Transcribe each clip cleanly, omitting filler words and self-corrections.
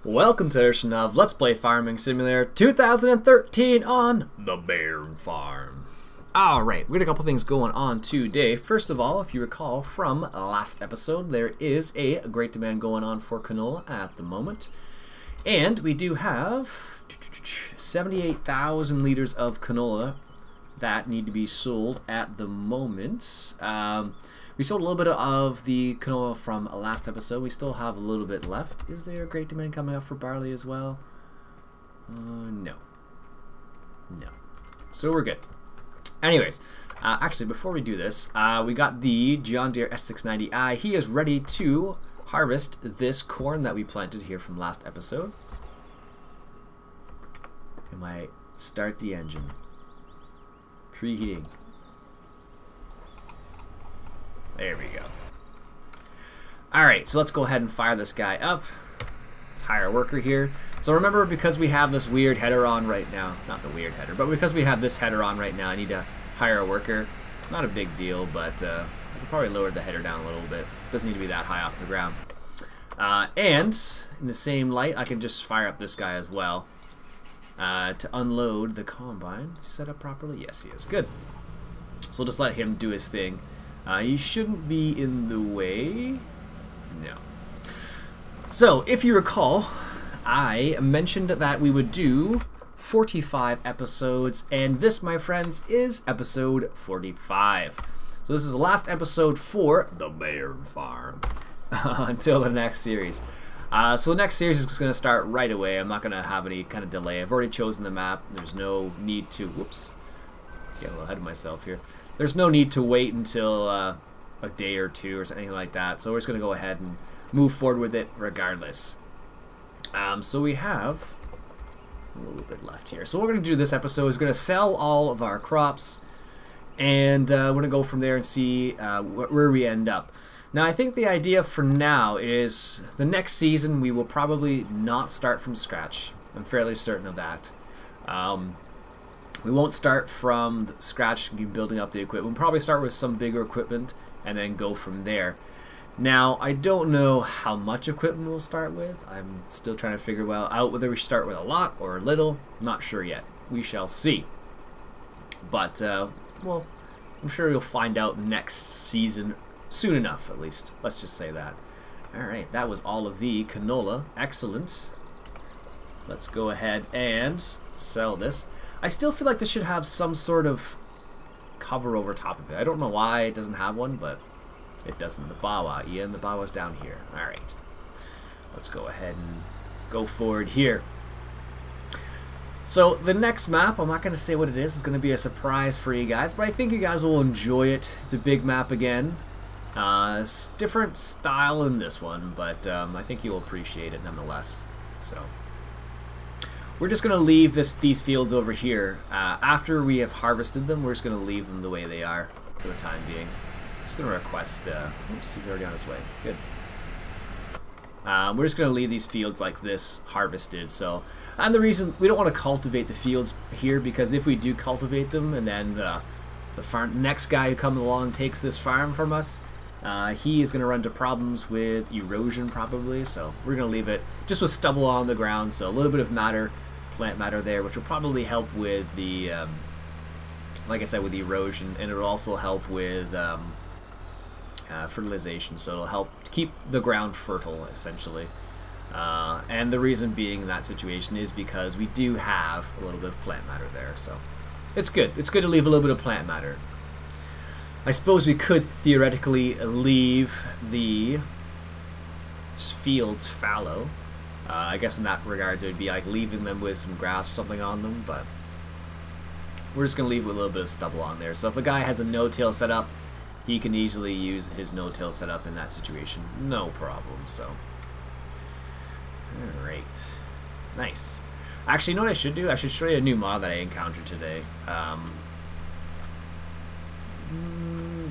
Welcome to the edition of Let's Play Farming Simulator 2013 on the Bear Farm. Alright, we got a couple things going on today. First of all, if you recall from last episode, there is a great demand going on for canola at the moment. And we do have 78,000 liters of canola that need to be sold at the moment. We sold a little bit of the canola from last episode. We still have a little bit left. Is there a great demand coming up for barley as well? No. No. So we're good. Anyways, actually before we do this, we got the John Deere S690i. He is ready to harvest this corn that we planted here from last episode. And I start the engine. Preheating. There we go. Alright, so let's go ahead and fire this guy up. Let's hire a worker here. So remember, because we have this weird header on right now, not the weird header, but because we have this header on right now, I need to hire a worker. Not a big deal, but I could probably lower the header down a little bit. Doesn't need to be that high off the ground. And in the same light, I can just fire up this guy as well to unload the combine. Is he set up properly? Yes, he is. Good. So we'll just let him do his thing. You shouldn't be in the way. No. So, if you recall, I mentioned that we would do 45 episodes, and this, my friends, is episode 45. So this is the last episode for the Bear Farm until the next series. So the next series is going to start right away. I'm not going to have any kind of delay. I've already chosen the map. There's no need to... Whoops. Get a little ahead of myself here. There's no need to wait until a day or two or something like that. So we're just going to go ahead and move forward with it regardless. So we have a little bit left here. So what we're going to do this episode is we're going to sell all of our crops. And we're going to go from there and see where we end up. Now I think the idea for now is the next season we will probably not start from scratch. I'm fairly certain of that. We won't start from scratch building up the equipment. We'll probably start with some bigger equipment and then go from there. Now, I don't know how much equipment we'll start with. I'm still trying to figure out whether we should start with a lot or a little. Not sure yet. We shall see. But, well, I'm sure you'll find out next season soon enough, at least. Let's just say that. Alright, that was all of the canola. Excellent. Let's go ahead and sell this. I still feel like this should have some sort of cover over top of it. I don't know why it doesn't have one, but it doesn't. The Bawa, Iain, the Bawa's down here. Alright. Let's go ahead and go forward here. So the next map, I'm not going to say what it is. It's going to be a surprise for you guys, but I think you guys will enjoy it. It's a big map again. It's different style in this one, but I think you'll appreciate it nonetheless. So we're just going to leave these fields over here. After we have harvested them, we're just going to leave them the way they are for the time being. I'm just going to request... oops, he's already on his way. Good. We're just going to leave these fields like this, harvested. So, and the reason we don't want to cultivate the fields here, because if we do cultivate them, and then the next guy who comes along takes this farm from us, he is going to run into problems with erosion probably. So we're going to leave it just with stubble on the ground. So a little bit of plant matter there, which will probably help with the, like I said, with the erosion, and it'll also help with fertilization, so it'll help keep the ground fertile, essentially. And the reason being in that situation is because we do have a little bit of plant matter there, so it's good. It's good to leave a little bit of plant matter. I suppose we could theoretically leave the fields fallow. I guess in that regards it would be like leaving them with some grass or something on them, but we're just going to leave with a little bit of stubble on there. So if the guy has a no-till set up, he can easily use his no-till setup in that situation. No problem, so. Alright. Nice. Actually, you know what I should do? I should show you a new mod that I encountered today.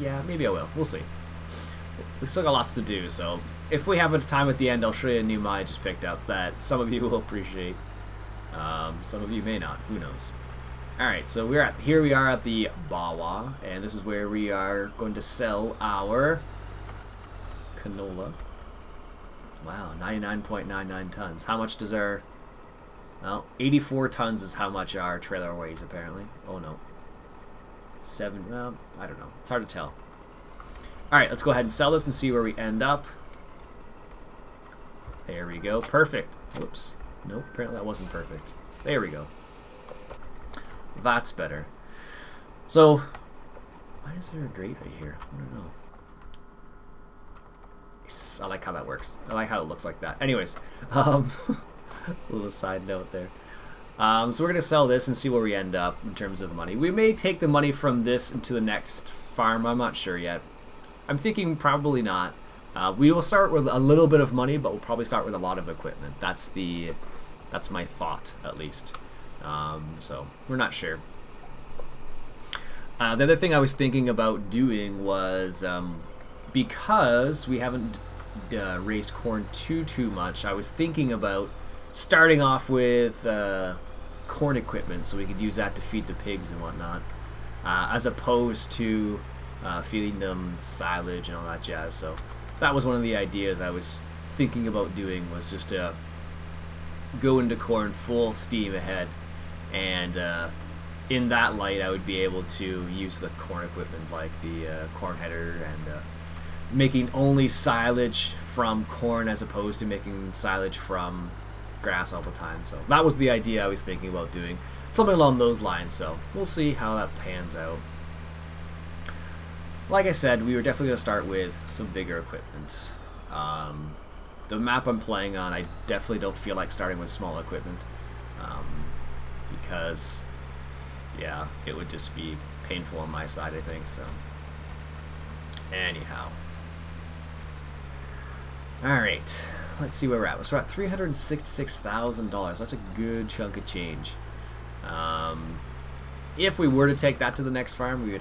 Yeah, maybe I will. We'll see. We still got lots to do, so if we have time at the end, I'll show you a new mod I just picked up that some of you will appreciate. Some of you may not. Who knows? Alright, so here we are at the Bawa, and this is where we are going to sell our canola. Wow, 99.99 tons. How much does our... Well, 84 tons is how much our trailer weighs, apparently. Oh, no. 7... Well, I don't know. It's hard to tell. Alright, let's go ahead and sell this and see where we end up. There we go. Perfect. Whoops. Nope, apparently that wasn't perfect. There we go. That's better. So, why is there a grate right here? I don't know. I like how that works. I like how it looks like that. Anyways, a little side note there. So we're going to sell this and see where we end up in terms of money. We may take the money from this into the next farm. I'm not sure yet. I'm thinking probably not. We will start with a little bit of money, but we'll probably start with a lot of equipment. That's my thought, at least. So we're not sure. The other thing I was thinking about doing was, because we haven't raised corn too much, I was thinking about starting off with corn equipment so we could use that to feed the pigs and whatnot, as opposed to feeding them silage and all that jazz. So that was one of the ideas I was thinking about doing, was just to go into corn full steam ahead, and in that light I would be able to use the corn equipment like the corn header and making only silage from corn as opposed to making silage from grass all the time. So that was the idea I was thinking about doing, something along those lines. So we'll see how that pans out. Like I said, we were definitely going to start with some bigger equipment. The map I'm playing on, I definitely don't feel like starting with small equipment, because yeah, it would just be painful on my side, I think. So anyhow, alright, let's see where we're at. So we're at $366,000. That's a good chunk of change. If we were to take that to the next farm, we would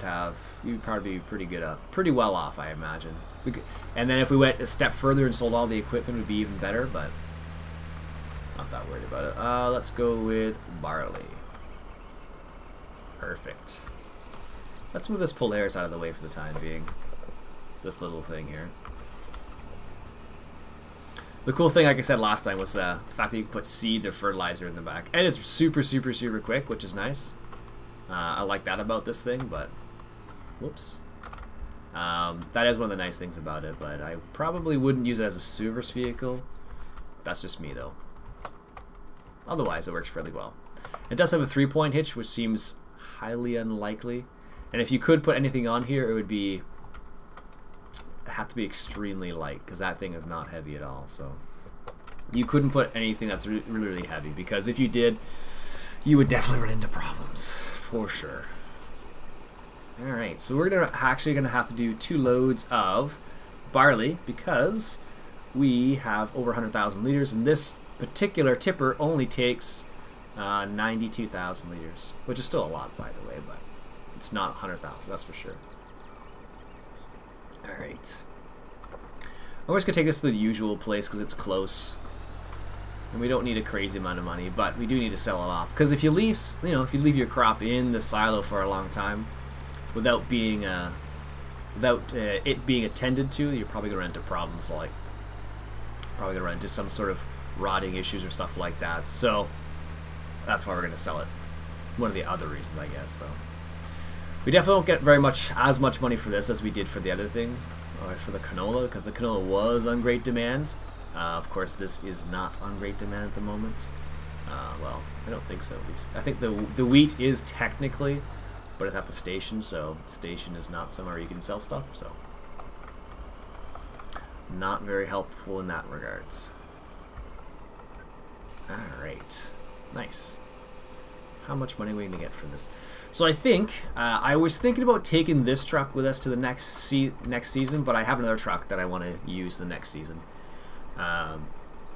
probably be pretty well off, I imagine. And then if we went a step further and sold all the equipment, it would be even better, but not that worried about it. Let's go with barley. Perfect. Let's move this Polaris out of the way for the time being. This little thing here. The cool thing, like I said last time, was the fact that you can put seeds or fertilizer in the back. And it's super quick, which is nice. I like that about this thing, but whoops. That is one of the nice things about it, but I probably wouldn't use it as a service vehicle. That's just me, though. Otherwise, it works fairly well. It does have a 3-point hitch, which seems highly unlikely. And if you could put anything on here, it would have to be extremely light, because that thing is not heavy at all. So you couldn't put anything that's really heavy, because if you did, you would definitely run into problems, for sure. Alright, so we're actually going to have to do 2 loads of barley, because we have over 100,000 liters, and this particular tipper only takes 92,000 liters, which is still a lot, by the way, but it's not 100,000, that's for sure. Alright. I'm just going to take this to the usual place because it's close. And we don't need a crazy amount of money, but we do need to sell it off. Because if you leave, if you leave your crop in the silo for a long time without it being attended to, you're probably going to run into problems, like probably going to run into some sort of rotting issues or stuff like that. So that's why we're going to sell it. One of the other reasons, I guess. So we definitely don't get as much money for this as we did for the other things, or as for the canola, because the canola was on great demand. Of course, this is not on great demand at the moment. Well, I don't think so, at least. I think the wheat is technically, but it's at the station, so the station is not somewhere you can sell stuff, so not very helpful in that regards. Alright, nice. How much money are we going to get from this? So I think, I was thinking about taking this truck with us to the next season, but I have another truck that I want to use the next season.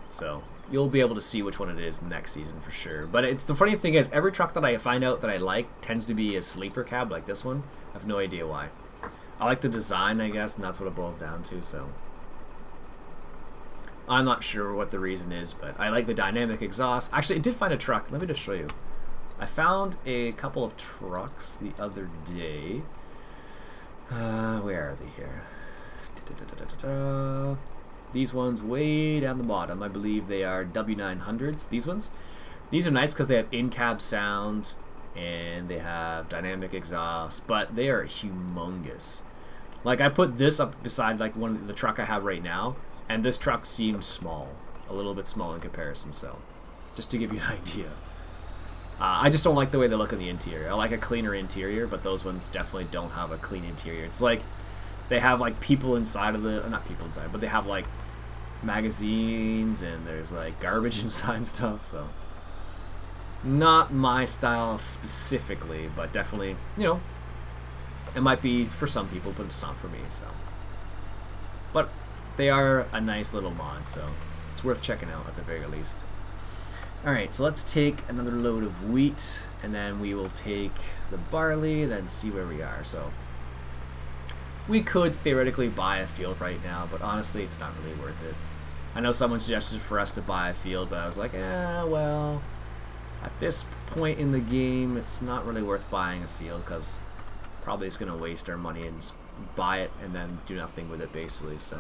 So you'll be able to see which one it is next season for sure. But it's the funny thing is, every truck that I find out that I like tends to be a sleeper cab like this one. I have no idea why. I like the design, I guess, and that's what it boils down to. So I'm not sure what the reason is, but I like the dynamic exhaust. Actually, I did find a truck. Let me just show you. I found a couple of trucks the other day. Where are they here? These ones way down the bottom, I believe they are W900s. These ones. These are nice because they have in-cab sound and they have dynamic exhaust, but they are humongous. Like, I put this up beside like the truck I have right now, and this truck seems small, a little bit small in comparison. So, just to give you an idea. I just don't like the way they look in the interior. I like a cleaner interior, but those ones definitely don't have a clean interior. It's like they have like people inside of the, not people inside, but they have like magazines and there's like garbage inside and stuff. So not my style specifically, but definitely, you know, it might be for some people, but it's not for me. So, but they are a nice little mod, so it's worth checking out at the very least. Alright, so let's take another load of wheat, and then we will take the barley, then see where we are. So, we could theoretically buy a field right now, but honestly, it's not really worth it. I know someone suggested for us to buy a field, but I was like, well, at this point in the game, it's not really worth buying a field, because probably it's going to waste our money and buy it and then do nothing with it, basically. So,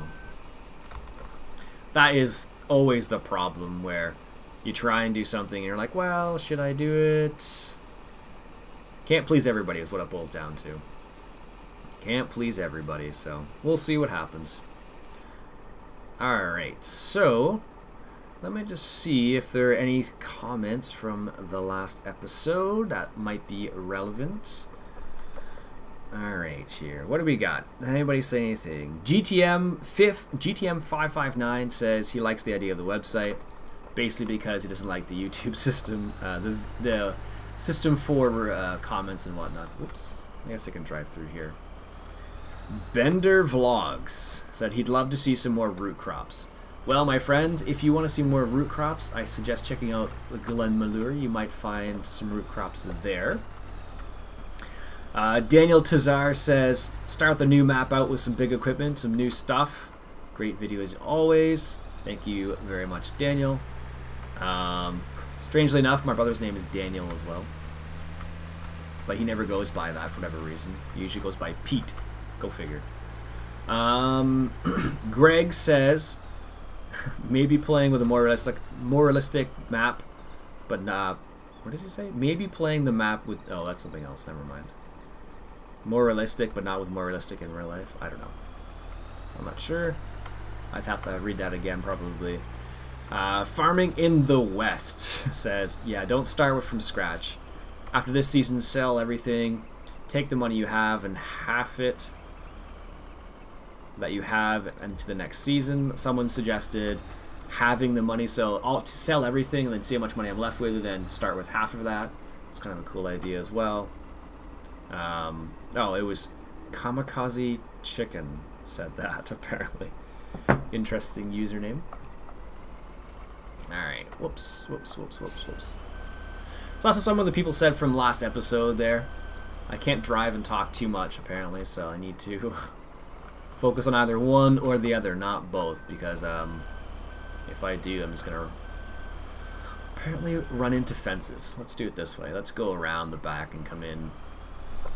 that is always the problem, where you try and do something and you're like, well, should I do it? Can't please everybody is what it boils down to. Can't please everybody, so we'll see what happens. Alright, so let me just see if there are any comments from the last episode that might be relevant. Alright, here. What do we got? Anybody say anything? GTM559 says he likes the idea of the website. Basically because he doesn't like the YouTube system, the system for comments and whatnot. Whoops, I guess I can drive through here. Bender Vlogs said he'd love to see some more root crops. Well, my friend, if you want to see more root crops, I suggest checking out Glen Malure. You might find some root crops there. Daniel Tazar says, start the new map out with some big equipment, some new stuff. Great video as always. Thank you very much, Daniel. Strangely enough, my brother's name is Daniel as well, but he never goes by that for whatever reason. He usually goes by Pete. Go figure. Greg says maybe playing with a more realistic map, but not. What does he say? Maybe playing the map with. Oh, that's something else. Never mind. More realistic, but not with more realistic in real life. I don't know. I'm not sure. I'd have to read that again, probably. Farming in the West says, yeah, don't start from scratch. After this season, sell everything. Take the money you have and half it that you have into the next season. Someone suggested having the money, so I'll sell everything and then see how much money I'm left with and then start with half of that. It's kind of a cool idea as well. Oh, it was Kamikaze Chicken said that, apparently. Interesting username. Alright, whoops. So that's what some of the people said from last episode there. I can't drive and talk too much, apparently, so I need to focus on either one or the other, not both, because if I do, I'm just going to apparently run into fences. Let's do it this way. Let's go around the back and come in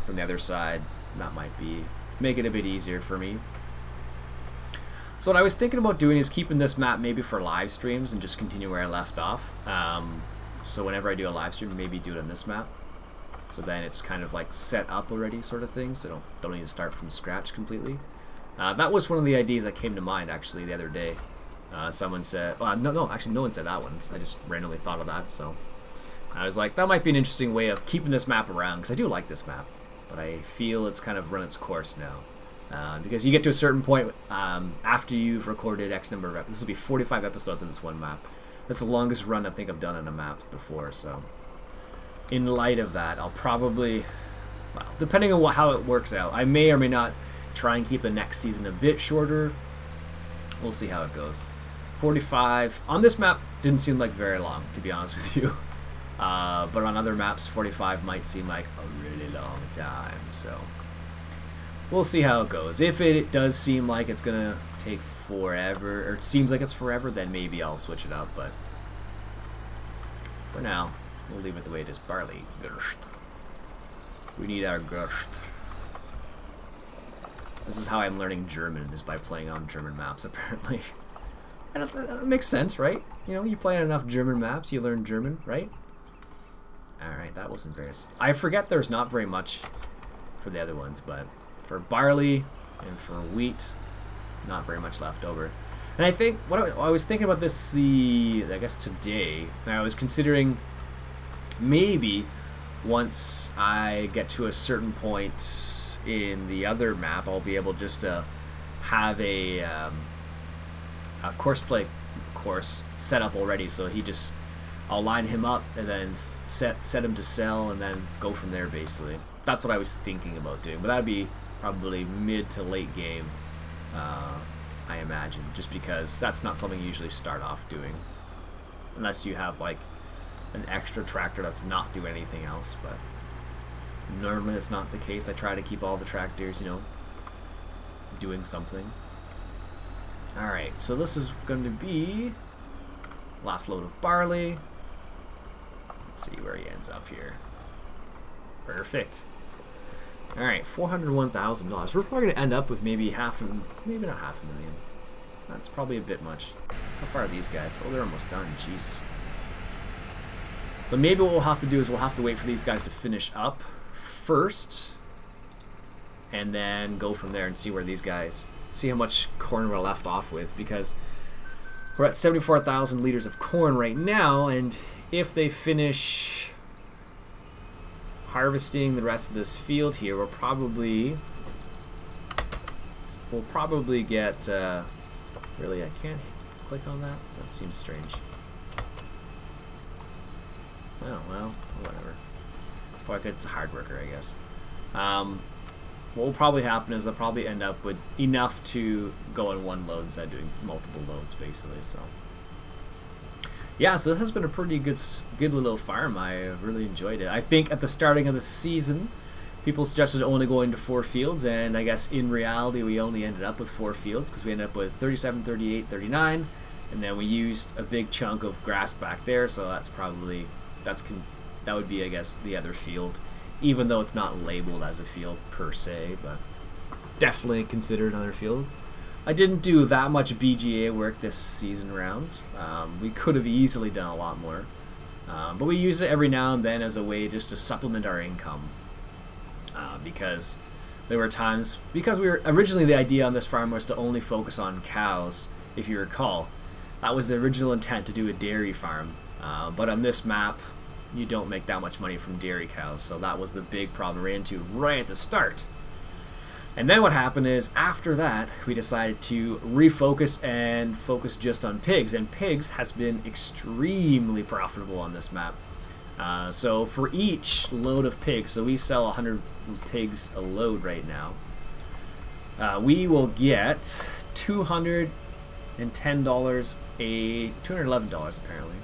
from the other side. That might make it a bit easier for me. So what I was thinking about doing is keeping this map maybe for live streams and just continue where I left off. So whenever I do a live stream, maybe do it on this map. So then it's kind of like set up already, sort of thing. So don't need to start from scratch completely. That was one of the ideas that came to mind actually the other day. Someone said, no, actually no one said that one. I just randomly thought of that. So I was like, that might be an interesting way of keeping this map around, because I do like this map, but I feel it's kind of run its course now. Because you get to a certain point after you've recorded X number of episodes. This will be 45 episodes in this one map. That's the longest run I think I've done on a map before. So, in light of that, I'll probably, well, depending on how it works out, I may or may not try and keep the next season a bit shorter. We'll see how it goes. 45 on this map didn't seem like very long, to be honest with you. But on other maps, 45 might seem like a really long time. So. We'll see how it goes. If it does seem like it's gonna take forever, or it seems like it's forever, then maybe I'll switch it up, but for now, we'll leave it the way it is. Barley. Gerst. We need our Gerst. This is how I'm learning German, is by playing on German maps, apparently. And that makes sense, right? You know, you play on enough German maps, you learn German, right? Alright, that wasn't very... I forget there's not very much for the other ones, but for barley and for wheat, not very much left over. And I think, I was thinking about this, I guess today, and I was considering maybe once I get to a certain point in the other map, I'll be able just to have a course set up already, so I'll line him up and then set him to sell and then go from there, basically. That's what I was thinking about doing, but that would be probably mid to late game, I imagine, just because that's not something you usually start off doing unless you have like an extra tractor that's not doing anything else. But normally that's not the case. I try to keep all the tractors, you know, doing something. Alright, so this is going to be last load of barley. Let's see where he ends up here. Perfect. Alright, $401,000. We're probably going to end up with maybe maybe not $500,000. That's probably a bit much. How far are these guys? Oh, they're almost done. Jeez. So maybe what we'll have to do is we'll have to wait for these guys to finish up first, and then go from there and see where these guys, see how much corn we're left off with, because we're at 74,000 liters of corn right now, and if they finish harvesting the rest of this field here, we'll probably get really, I can't click on that. That seems strange. Oh well, whatever. Well, it's a hard worker, I guess. What will probably happen is I'll probably end up with enough to go in one load instead of doing multiple loads, basically. So yeah, so this has been a pretty good little farm. I really enjoyed it. I think at the starting of the season, people suggested only going to 4 fields, and I guess in reality we only ended up with 4 fields because we ended up with 37, 38, 39, and then we used a big chunk of grass back there. So that's probably that would be, I guess, the other field, even though it's not labeled as a field per se, but definitely consider another field. I didn't do that much BGA work this season round. We could have easily done a lot more, but we use it every now and then as a way just to supplement our income, because there were times, because we were originally, the idea on this farm was to only focus on cows, if you recall. That was the original intent, to do a dairy farm, but on this map you don't make that much money from dairy cows, so that was the big problem we ran into right at the start. And then what happened is, after that, we decided to refocus and focus just on pigs, and pigs has been extremely profitable on this map. So for each load of pigs, so we sell 100 pigs a load right now, we will get $211 apparently.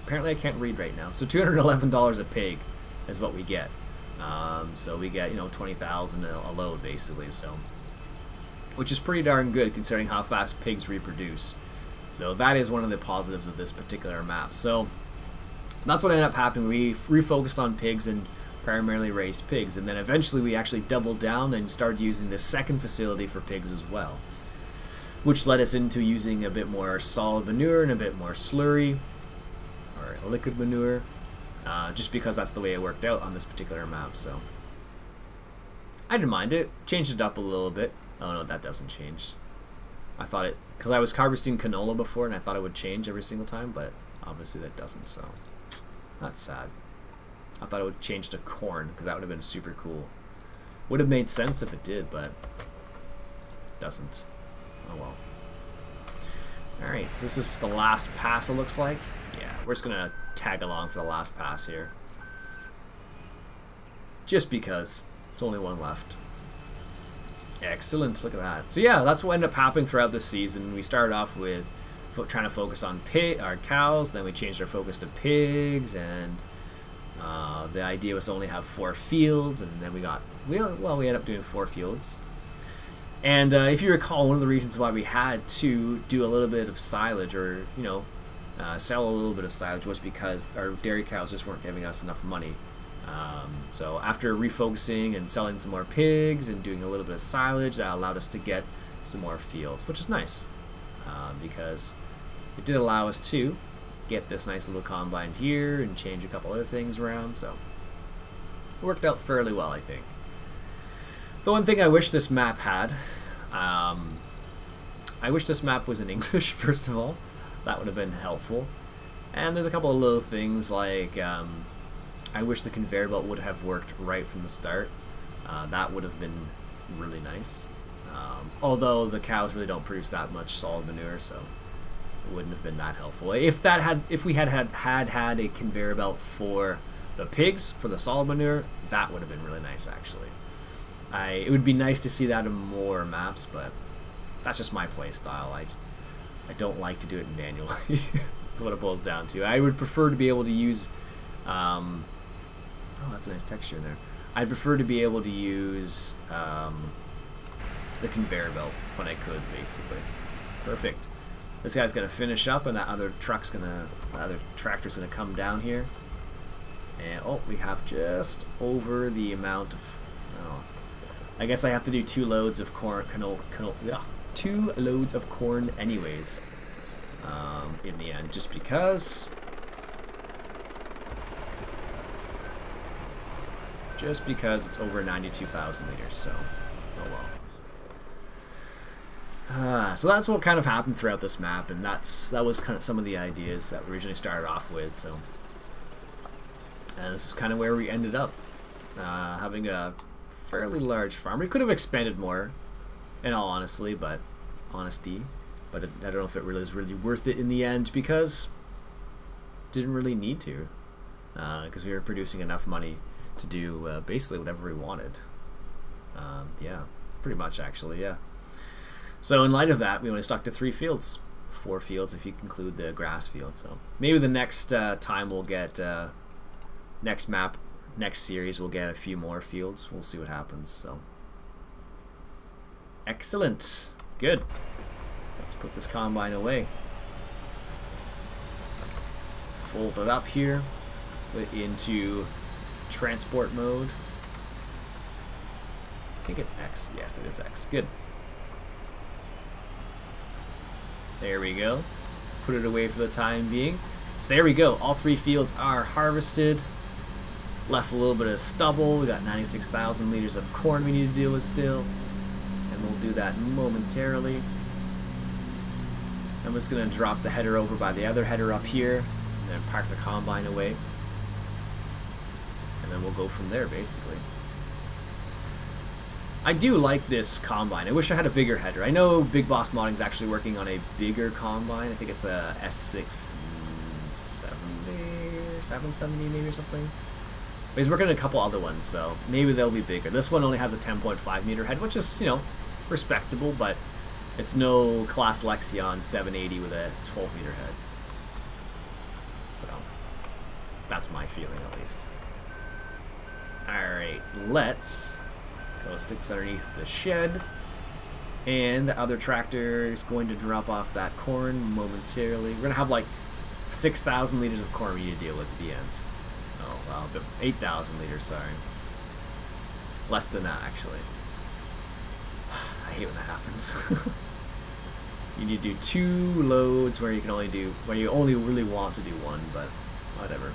Apparently I can't read right now. So $211 a pig is what we get. So we get, you know, 20,000 a load basically, so, which is pretty darn good considering how fast pigs reproduce. So that is one of the positives of this particular map. So that's what ended up happening. We refocused on pigs and primarily raised pigs, and then eventually we actually doubled down and started using the second facility for pigs as well, which led us into using a bit more solid manure and a bit more slurry or liquid manure. Just because that's the way it worked out on this particular map, so I didn't mind it. Changed it up a little bit. Oh no, that doesn't change. I thought it, because I was harvesting canola before and I thought it would change every single time, but obviously that doesn't, so that's sad. I thought it would change to corn, because that would have been super cool. Would have made sense if it did, but it doesn't. Oh well. Alright, so this is the last pass, it looks like. Yeah, we're just gonna tag along for the last pass here, just because it's only one left. Excellent, look at that. So yeah, that's what ended up happening throughout this season. We started off with trying to focus on our cows, then we changed our focus to pigs, and the idea was to only have 4 fields, and then we ended up doing 4 fields. And if you recall, one of the reasons why we had to do a little bit of silage, or, you know, sell a little bit of silage, was because our dairy cows just weren't giving us enough money. So after refocusing and selling some more pigs and doing a little bit of silage, that allowed us to get some more fields, which is nice, because it did allow us to get this nice little combine here and change a couple other things around, so it worked out fairly well, I think. The one thing I wish this map had, I wish this map was in English, first of all. That would have been helpful. And there's a couple of little things like I wish the conveyor belt would have worked right from the start. That would have been really nice. Although the cows really don't produce that much solid manure, so it wouldn't have been that helpful. If we had a conveyor belt for the pigs, for the solid manure, that would have been really nice, actually. It would be nice to see that in more maps, but that's just my play style. I don't like to do it manually. That's what it boils down to. I would prefer to be able to use oh, that's a nice texture in there. I'd prefer to be able to use the conveyor belt when I could, basically. Perfect. This guy's gonna finish up, and that other tractor's gonna come down here. And oh, we have just over the amount of. Oh, I guess I have to do 2 loads of corn. 2 loads of corn, anyways. In the end, just because. Just because it's over 92,000 liters, so oh well. So that's what kind of happened throughout this map, and that was kind of some of the ideas that we originally started off with. So, and this is kind of where we ended up, having a fairly large farm. We could have expanded more, in all honesty, but I don't know if it really is really worth it in the end, because didn't really need to, because we were producing enough money to do basically whatever we wanted. Yeah, pretty much, actually, yeah. So in light of that, we only stuck to 3 fields. 4 fields if you include the grass field. So maybe the next time we'll get, next map, next series, we'll get a few more fields. We'll see what happens. So excellent. Good. Let's put this combine away. Fold it up here. Put it into transport mode. I think it's X. Yes, it is X. Good. There we go. Put it away for the time being. So there we go. All 3 fields are harvested. Left a little bit of stubble. We got 96,000 liters of corn we need to deal with still. And we'll do that momentarily. I'm just going to drop the header over by the other header up here. And then park the combine away. And then we'll go from there, basically. I do like this combine. I wish I had a bigger header. I know Big Boss Modding is actually working on a bigger combine. I think it's a S670 or 770 maybe or something. But he's working on a couple other ones, so maybe they'll be bigger. This one only has a 10.5 meter head, which is, you know, respectable, but it's no Class Lexion 780 with a 12 meter head. So that's my feeling, at least. Alright, let's go stick this underneath the shed. And the other tractor is going to drop off that corn momentarily. We're going to have like 6,000 liters of corn we need to deal with at the end. Oh, wow, 8,000 liters, sorry. Less than that, actually. I hate when that happens. You need to do 2 loads where you can only do, where you only really want to do 1, but whatever.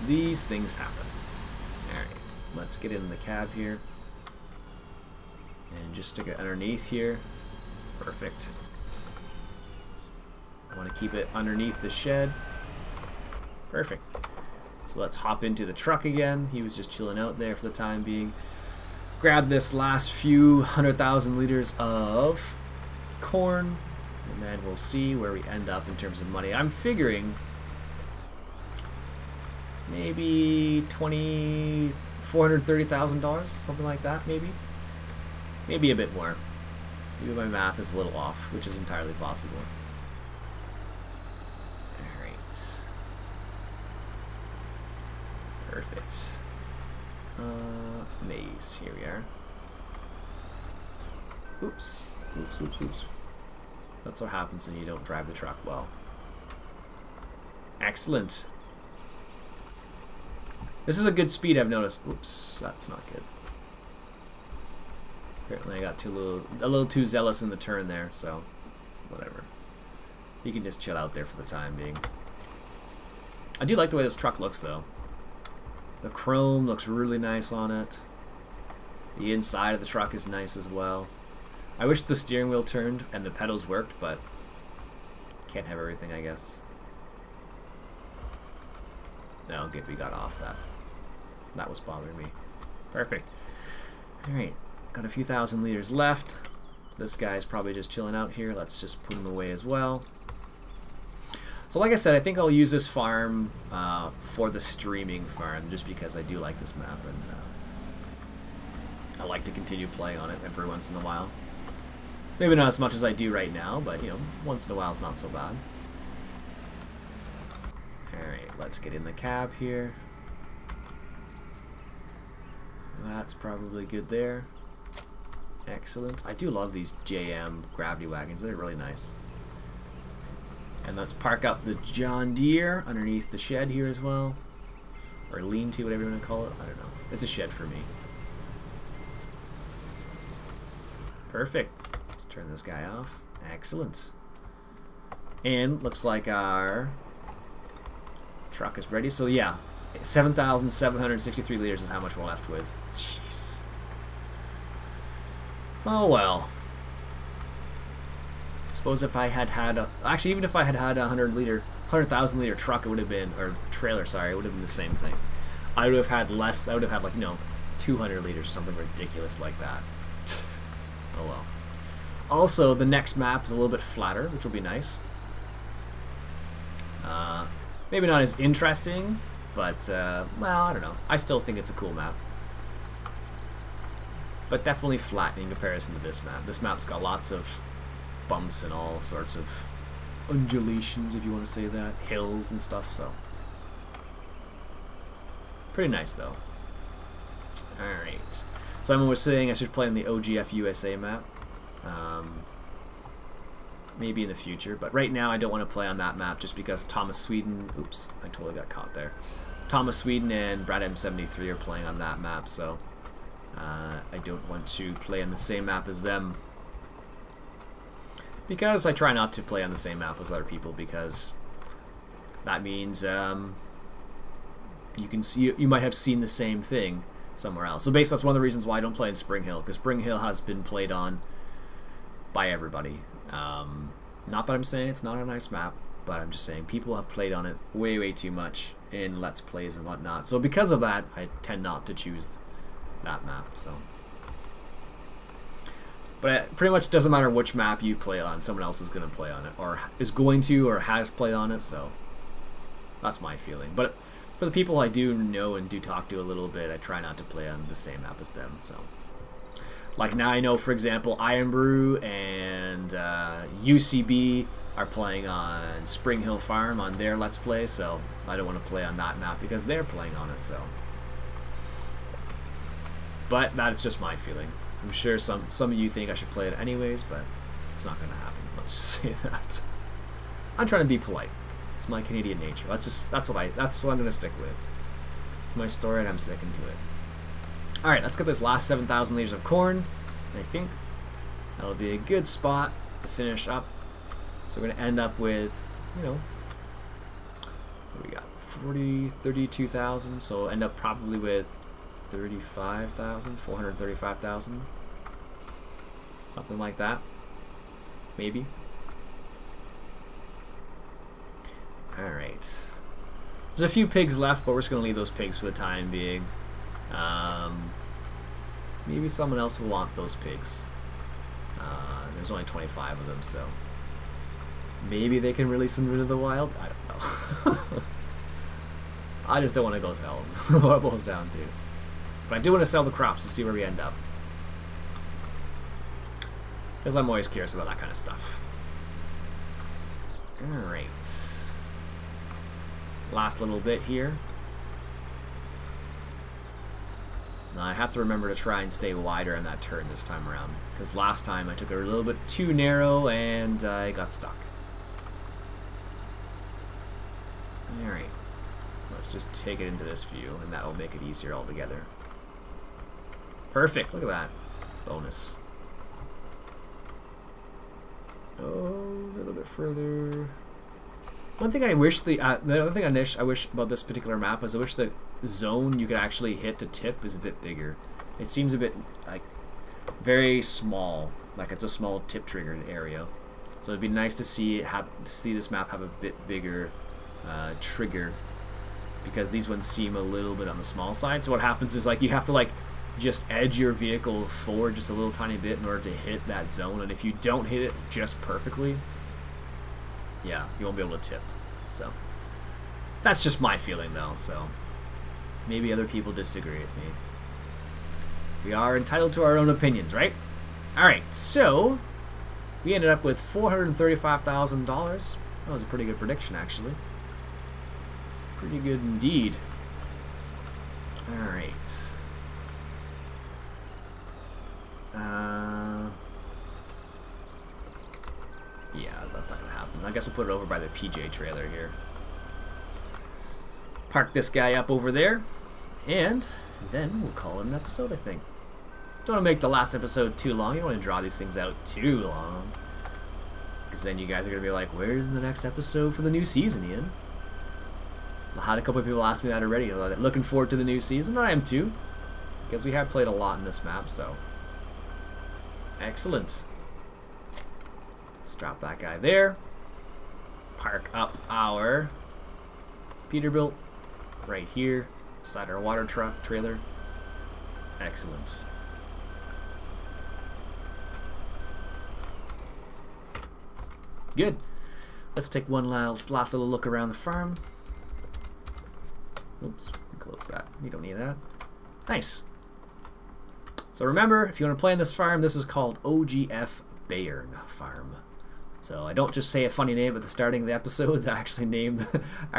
These things happen. Alright, let's get in the cab here. And just stick it underneath here. Perfect. I want to keep it underneath the shed. Perfect. So let's hop into the truck again. He was just chilling out there for the time being. Grab this last few 100,000 liters of corn, and then we'll see where we end up in terms of money. I'm figuring maybe $430,000, something like that, maybe a bit more. Maybe my math is a little off, which is entirely possible. Alright. Perfect. Maze, here we are. Oops. Oops, oops, oops. That's what happens when you don't drive the truck well. Excellent. This is a good speed, I've noticed. Oops, that's not good. Apparently I got a little too zealous in the turn there, so whatever. He can just chill out there for the time being. I do like the way this truck looks, though. The chrome looks really nice on it. The inside of the truck is nice as well. I wish the steering wheel turned and the pedals worked, but can't have everything, I guess. No, good, we got off that. That was bothering me. Perfect. Alright, got a few thousand liters left. This guy's probably just chilling out here. Let's just put him away as well. So like I said, I think I'll use this farm for the streaming farm, just because I do like this map, and I like to continue playing on it every once in a while. Maybe not as much as I do right now, but you know, once in a while is not so bad. Alright, let's get in the cab here. That's probably good there. Excellent. I do love these JM gravity wagons. They're really nice. And let's park up the John Deere underneath the shed here as well. Or lean-to, whatever you want to call it. I don't know. It's a shed for me. Perfect. Let's turn this guy off. Excellent. And looks like our truck is ready. So yeah, 7,763 liters is how much we're left with. Jeez. Oh well. I suppose if I had had a, actually even if I had had a 100,000 liter truck, it would have been, or trailer, sorry, it would have been the same thing. I would have had less. I would have had, like, you know, 200 liters or something ridiculous like that. Oh well. Also, the next map is a little bit flatter, which will be nice. Maybe not as interesting, but well, I don't know. I still think it's a cool map. But definitely flat in comparison to this map. This map's got lots of bumps and all sorts of undulations, if you want to say that, hills and stuff, so pretty nice though. Alright, someone was saying I should play on the OGF USA map, maybe in the future, but right now I don't want to play on that map just because Thomas Sweden, oops, I totally got caught there, Thomas Sweden and Brad M73 are playing on that map, so I don't want to play on the same map as them. Because I try not to play on the same map as other people, because that means you can see, you might have seen the same thing somewhere else. So basically that's one of the reasons why I don't play in Spring Hill, because Spring Hill has been played on by everybody. Not that I'm saying it's not a nice map, but I'm just saying people have played on it way too much in Let's Plays and whatnot. So because of that, I tend not to choose that map. So. But it pretty much doesn't matter which map you play on, someone else is going to play on it, or is going to, or has played on it, so that's my feeling. But for the people I do know and do talk to a little bit, I try not to play on the same map as them, so. Like now I know, for example, Iron Brew and UCB are playing on Spring Hill Farm on their Let's Play, so I don't want to play on that map because they're playing on it, so. But that's just my feeling. I'm sure some of you think I should play it anyways, but it's not going to happen. Let's just say that. I'm trying to be polite. It's my Canadian nature. That's what I'm going to stick with. It's my story, and I'm sticking to it. All right, let's get this last 7,000 liters of corn. I think that'll be a good spot to finish up. So we're going to end up with, you know, what do we got? 32,000. So we'll end up probably with 435,000, something like that, maybe. All right. There's a few pigs left, but we're just gonna leave those pigs for the time being. Maybe someone else will want those pigs. There's only 25 of them, so maybe they can release them into the wild. I don't know. I just don't want to go sell them. What it boils down to. But I do want to sell the crops to see where we end up. Because I'm always curious about that kind of stuff. Alright. Last little bit here. Now I have to remember to try and stay wider in that turn this time around. Because last time I took it a little bit too narrow and I got stuck. Alright. Let's just take it into this view and that'll make it easier altogether. Perfect, look at that. Bonus. Oh, a little bit further. One thing I wish the other thing I wish about this particular map is I wish the zone you could actually hit to tip is a bit bigger. It seems a bit like very small, like it's a small tip triggered area. So it'd be nice to see this map have a bit bigger trigger, because these ones seem a little bit on the small side. So what happens is like you have to like just edge your vehicle forward just a little tiny bit in order to hit that zone, and if you don't hit it just perfectly, yeah, you won't be able to tip. So that's just my feeling though, so maybe other people disagree with me. We are entitled to our own opinions, right? Alright, so we ended up with $435,000. That was a pretty good prediction, actually. Pretty good indeed. Alright. Yeah, that's not gonna happen. I guess I'll put it over by the PJ trailer here. Park this guy up over there, and then we'll call it an episode, I think. Don't want to make the last episode too long. You don't want to draw these things out too long, because then you guys are gonna be like, where's the next episode for the new season, Ian? I had a couple of people ask me that already. Looking forward to the new season. I am too, because we have played a lot in this map, so excellent. Let's drop that guy there. Park up our Peterbilt right here, beside our water truck trailer. Excellent. Good. Let's take one last little look around the farm. Oops, close that. You don't need that. Nice. So remember, if you want to play in this farm, this is called OGF Bayern Farm. So I don't just say a funny name at the starting of the episodes. I actually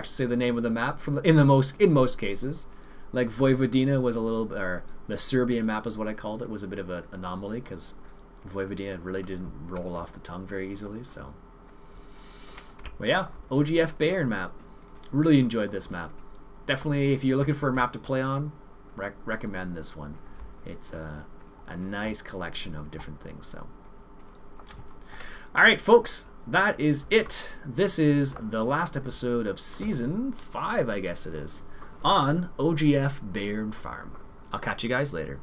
say the name of the map in most cases. Like Vojvodina was a little, or the Serbian map is what I called it, was a bit of an anomaly because Vojvodina really didn't roll off the tongue very easily. So, well, yeah, OGF Bayern map. Really enjoyed this map. Definitely, if you're looking for a map to play on, recommend this one. It's a nice collection of different things. So, alright folks, that is it. This is the last episode of Season 5, I guess it is, on OGF Bayern Farm. I'll catch you guys later.